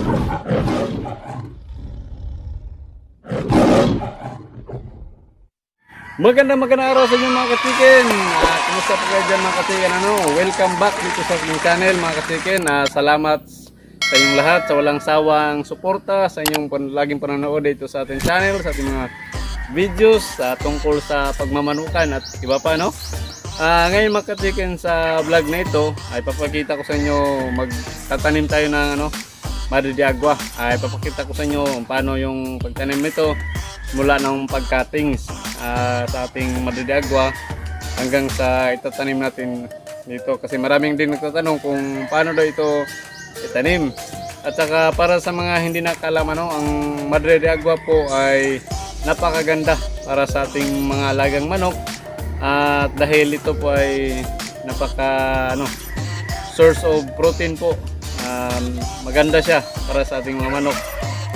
Magandang araw sa inyo mga katikin. Kumusta po kayo dyan mga katikin? Welcome back dito sa aking channel mga katikin. Salamat sa inyong lahat sa walang sawang suporta sa inyong laging panonood dito sa ating channel, sa ating mga videos tungkol sa pagmamanukan at iba pa, no? Ngayon mga katikin, sa vlog na ito ay papakita ko sa inyo, magtatanim tayo ng Madre de Agua. Ay papakita ko sa inyo paano yung pagtanim nito mula ng pag-cuttings sa ating Madre de Agua hanggang sa itatanim natin dito, kasi maraming din nagtatanong kung paano daw ito itanim. At saka para sa mga hindi nakakaalam, ang Madre de Agua po ay napakaganda para sa ating mga alagang manok, at dahil ito po ay napaka source of protein po. Maganda siya para sa ating mga manok,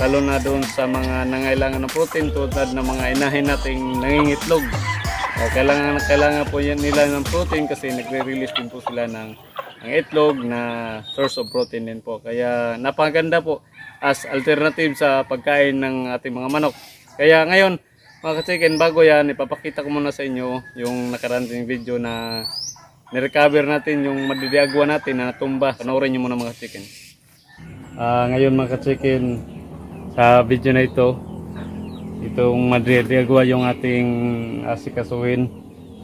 lalo na doon sa mga nangailangan ng protein tulad ng mga inahin nating nangingitlog. Kailangan po yan nila ng protein kasi nagre-release din po sila ng itlog na source of protein din po. Kaya napakaganda po as alternative sa pagkain ng ating mga manok. Kaya ngayon mga ka-chicken, bago yan, ipapakita ko muna sa inyo yung nakarating video na nirecover natin yung Madre de Agua natin na tumba. Panoorin nyo muna mga ka-chicken. Ngayon mga ka-chicken, sa video na ito, itong Madre de Agua yung ating asikasuhin.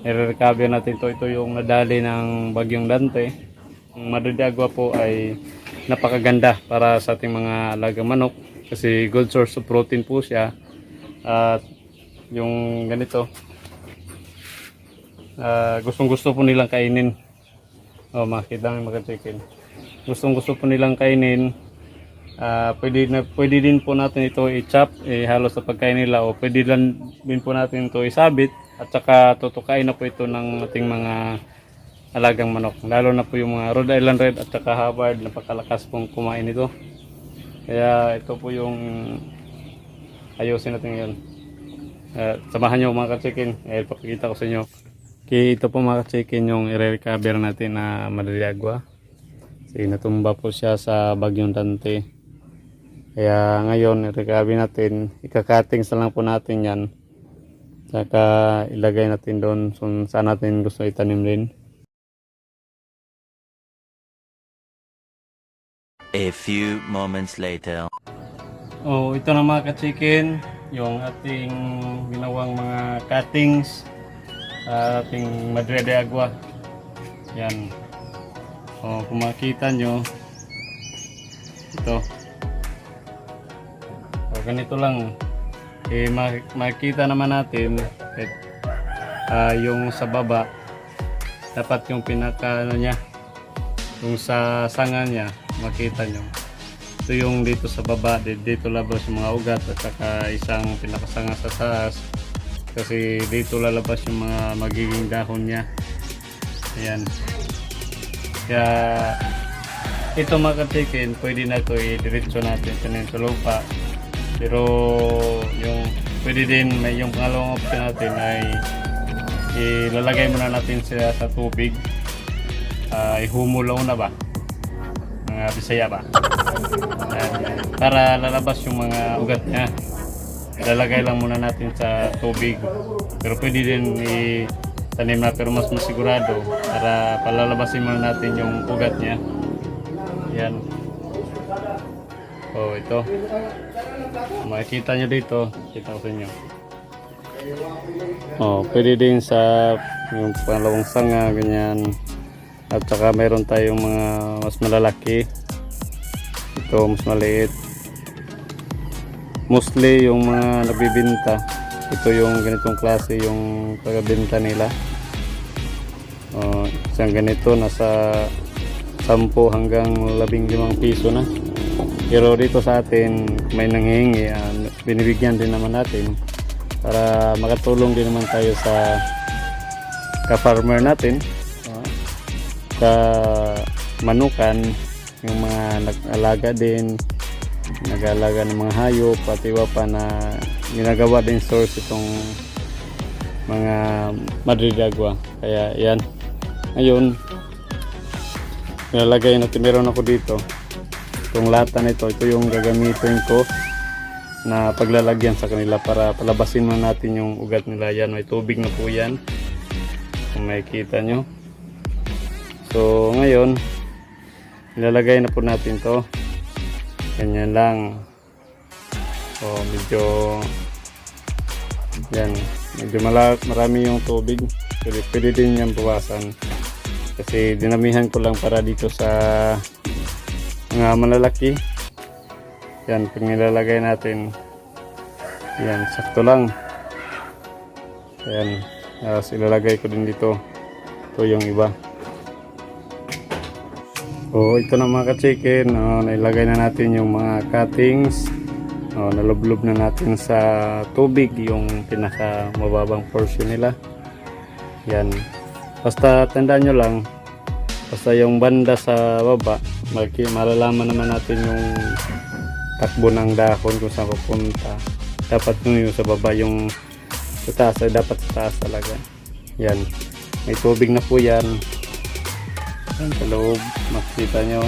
Nire-recover natin ito. Ito yung nadali ng Bagyong Dante. Ang Madre de Agua po ay napakaganda para sa ating mga alagang manok kasi good source of protein po siya. At yung ganito, gustong gusto po nilang kainin. Makita ng mga chicken, gustong gusto po nilang kainin. Pwede din po natin ito i-chop, halos sa pagkain nila, o pwede din po natin ito isabit at saka tutukain na po ito ng ating mga alagang manok, lalo na po yung mga Rhode Island Red at saka Hubbard. Napakalakas pong kumain ito, kaya ito po yung ayusin natin ngayon. Samahan nyo mga ka-chicken, papakita ko sa inyo. Okay, ito po mga ka-chicken yung i-recover natin na Madre de Agua. Kasi natumba po siya sa Bagyong Dante. Kaya ngayon i-recover natin, ika-cuttings na lang po natin yan, saka ilagay natin doon kung saan natin gusto itanim din. A few moments later. Ito na mga ka-chicken, yung ating ginawang mga cuttings ating Madre de Agua. Yan. Kung makita nyo, ito. Ganito lang. Makita naman natin yung sa baba, dapat yung pinaka niya, yung sa sanga niya, makita nyo. Ito yung dito sa baba, dito labas yung mga ugat, at saka isang pinakasanga sa taas, kasi dito lalabas yung mga magiging dahon niya. Ayan. Kaya ito mga ka-chicken, pwede na ito i-diretso natin sa lupa. Pero yung pwede din, may yung pangalawang option natin ay ilalagay muna natin sila sa tubig. Ihumulaw na ba? Mga Bisaya ba? Para lalabas yung mga ugat niya. Ilalagay lang muna natin sa tubig. Pero pwede din itanim na, pero mas masigurado para palalabasin muna natin yung ugat niya. Yan. Ito. Makikita nyo dito. Kita ko sa inyo. Pwede din sa yung pangalawang sanga, ganyan. At saka mayroon tayong mga mas malalaki. Ito mas maliit. Mostly yung mga nabibinta, ito yung ganitong klase yung pagbenta nila. Isang ganito nasa 10 hanggang 15 piso na. Pero dito sa atin may nanghihingi, binibigyan din naman natin para makatulong din naman tayo sa ka-farmer natin, sa manukan, yung mga nag-alaga din, nag-alaga ng mga hayop, pati iba pa na ginagawa din source itong mga Madre de Agua. Kaya yan, ngayon nilalagay natin, meron ako dito, itong lata nito, ito yung gagamitin ko na paglalagyan sa kanila para palabasin mo natin yung ugat nila. Yan, may tubig na po yan kung makikita nyo. So ngayon ilalagay na po natin to, ganyan lang. So medyo yan, medyo marami yung tubig, pwede din yan bawasan kasi dinamihan ko lang para dito sa mga malalaki. Yan, pag nilalagay natin yan, sakto lang. Yan, tapos ilalagay ko din dito, ito yung iba. So ito na mga ka-chicken, nailagay na natin yung mga cuttings. Nalublob na natin sa tubig yung pinaka mababang portion nila. Yan, basta tandaan nyo lang, basta yung banda sa baba, malalaman naman natin yung takbo ng dahon kung saan pupunta. Dapat yung sa baba, yung sa taas ay dapat sa taas talaga. Yan, may tubig na po yan. Yan sa loob, makikita nyo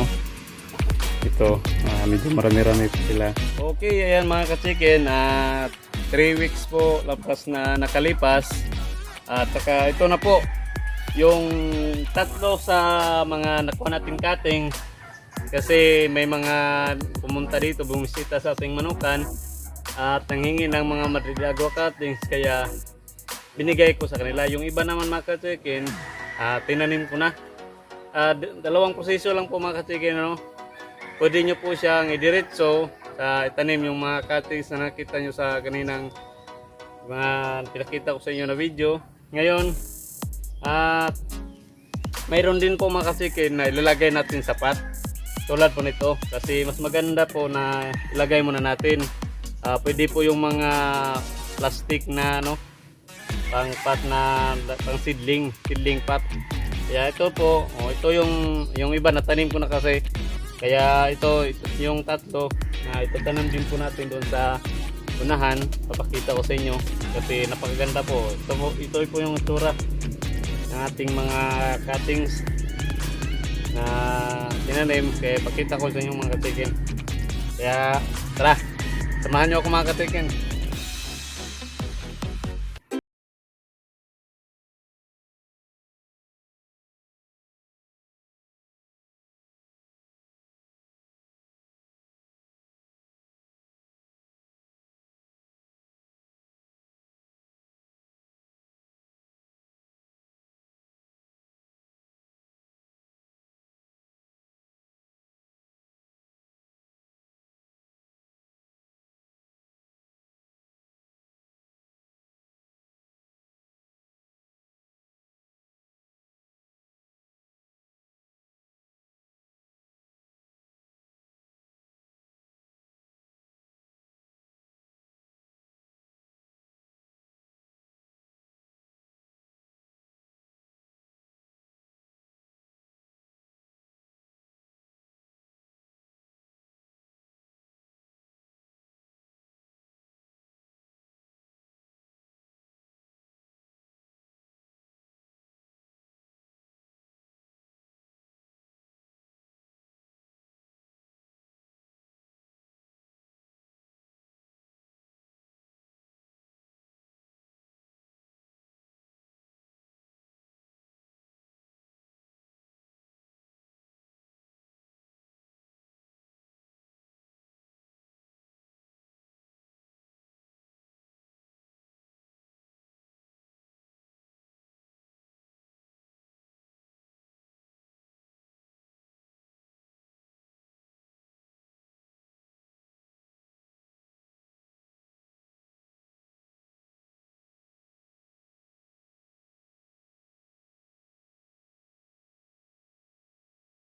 ito, medyo marami-rami po sila. Okay, ayan mga ka-chicken, 3 weeks po lapas na nakalipas. At saka ito na po yung tatlo sa mga nakuha nating cutting, kasi may mga pumunta dito, bumisita sa ating manukan at nanghingi ng mga Madrid-Agua cuttings, kaya binigay ko sa kanila. Yung iba naman mga ka-chicken, tinanim ko na. Dalawang proseso lang po mga ka-chicken, no? Pwede nyo po siyang idiretso sa itanim yung mga cuttings na nakita nyo sa kaninang mga pinakita ko sa inyo na video. Ngayon, mayroon din po mga ka-chicken na ilalagay natin sa pot tulad po nito, kasi mas maganda po na ilagay muna natin. Pwede po yung mga plastic na pang pot na pang seedling pot. Kaya ito po, ito yung iba na tanim ko na kasi. Kaya ito yung tatlo na itatanim din po natin doon sa unahan. Papakita ko sa inyo kasi napakaganda po. Ito po yung itsura ng ating mga cuttings na tinanim. Kaya pakita ko sa inyo mga ka-chicken. Kaya tara, samahan nyo ako mga ka-chicken.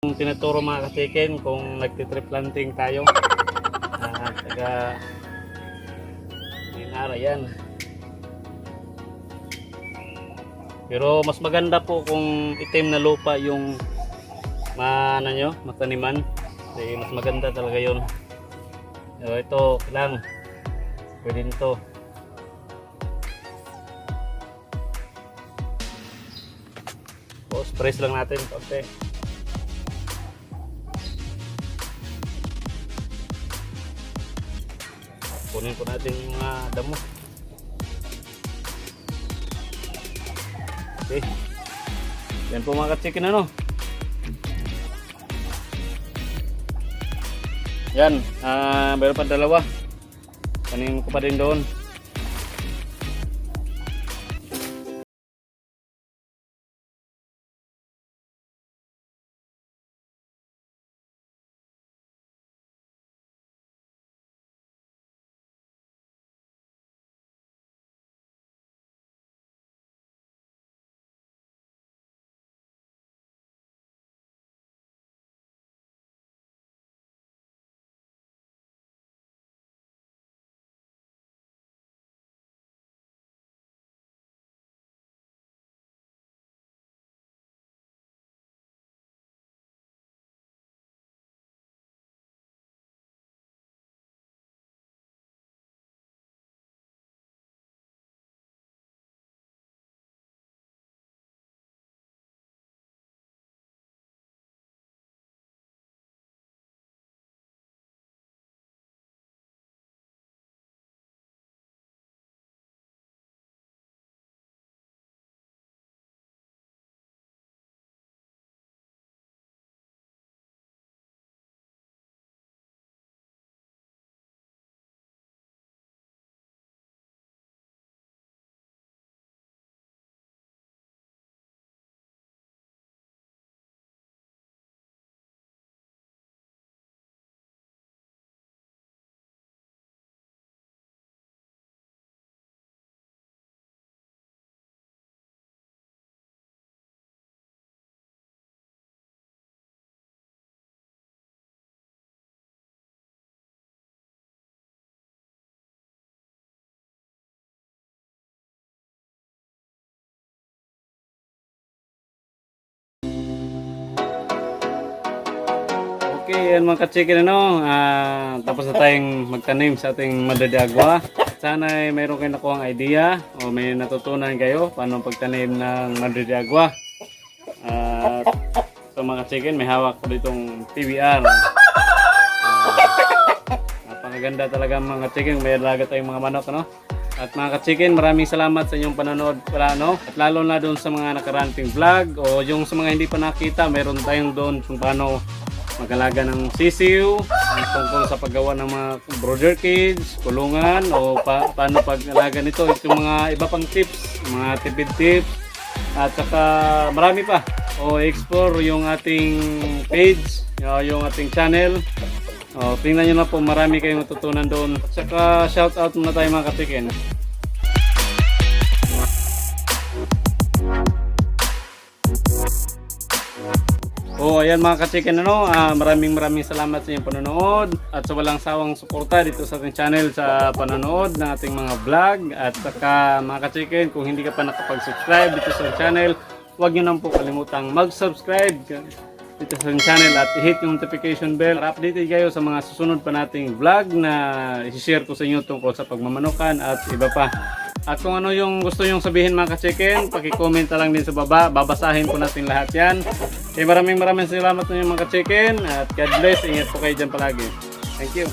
Tinuturo mga ka-chicken kung nagtitrip planting tayo, taga Ninara yan. Pero mas maganda po kung itim na lupa yung mataniman, kasi mas maganda talaga yun. So, ito lang pwede nito. Press lang natin konti. Kunin po natin yung mga damo. Okay. Yan po mga ka-chicken ano. Yan, mayroon pa dalawa. Kanin ko pa din doon. Okay, yan mga ka-chicken ano, tapos na tayong magtanim sa ating Madre de Agua. Sana ay mayroon kayo nakuhang idea o may natutunan kayo paano pagtanim ng Madre de Agua. At so mga ka-chicken, may hawak ko ditong PBR. Napakaganda talaga mga ka-chicken, may alaga tayong mga manok ano. At mga ka-chicken, maraming salamat sa inyong panonood pala no. At lalo na doon sa mga nakaranting vlog o yung sa mga hindi pa nakita, mayroon tayong doon kung paano mag-alaga ng sisiw, tungkol sa paggawa ng mga brooder cage, kulungan o paano pag-alaga nito, yung mga iba pang tips, mga tipid tips at saka marami pa. O explore yung ating page, yung ating channel. O, tingnan nyo na po, marami kayong matutunan doon. At saka shout out muna tayo mga ka-chicken. Oh, ayan mga ka-chicken ano, maraming salamat sa inyong panonood at sa walang sawang suporta dito sa ating channel sa panonood ng ating mga vlog. At saka mga ka-chicken, kung hindi ka pa nakapag-subscribe dito sa channel, huwag nyo nang po kalimutang mag-subscribe dito sa ating channel at i-hit yung notification bell para updated kayo sa mga susunod pa nating vlog na i-share ko sa inyo tungkol sa pagmamanukan at iba pa. At kung ano yung gusto nyong sabihin mga ka-chicken, paki-comment na lang din sa baba. Babasahin po natin lahat yan. Okay, maraming salamat sa inyo mga ka-chicken. At God bless. Ingat po kayo dyan palagi. Thank you.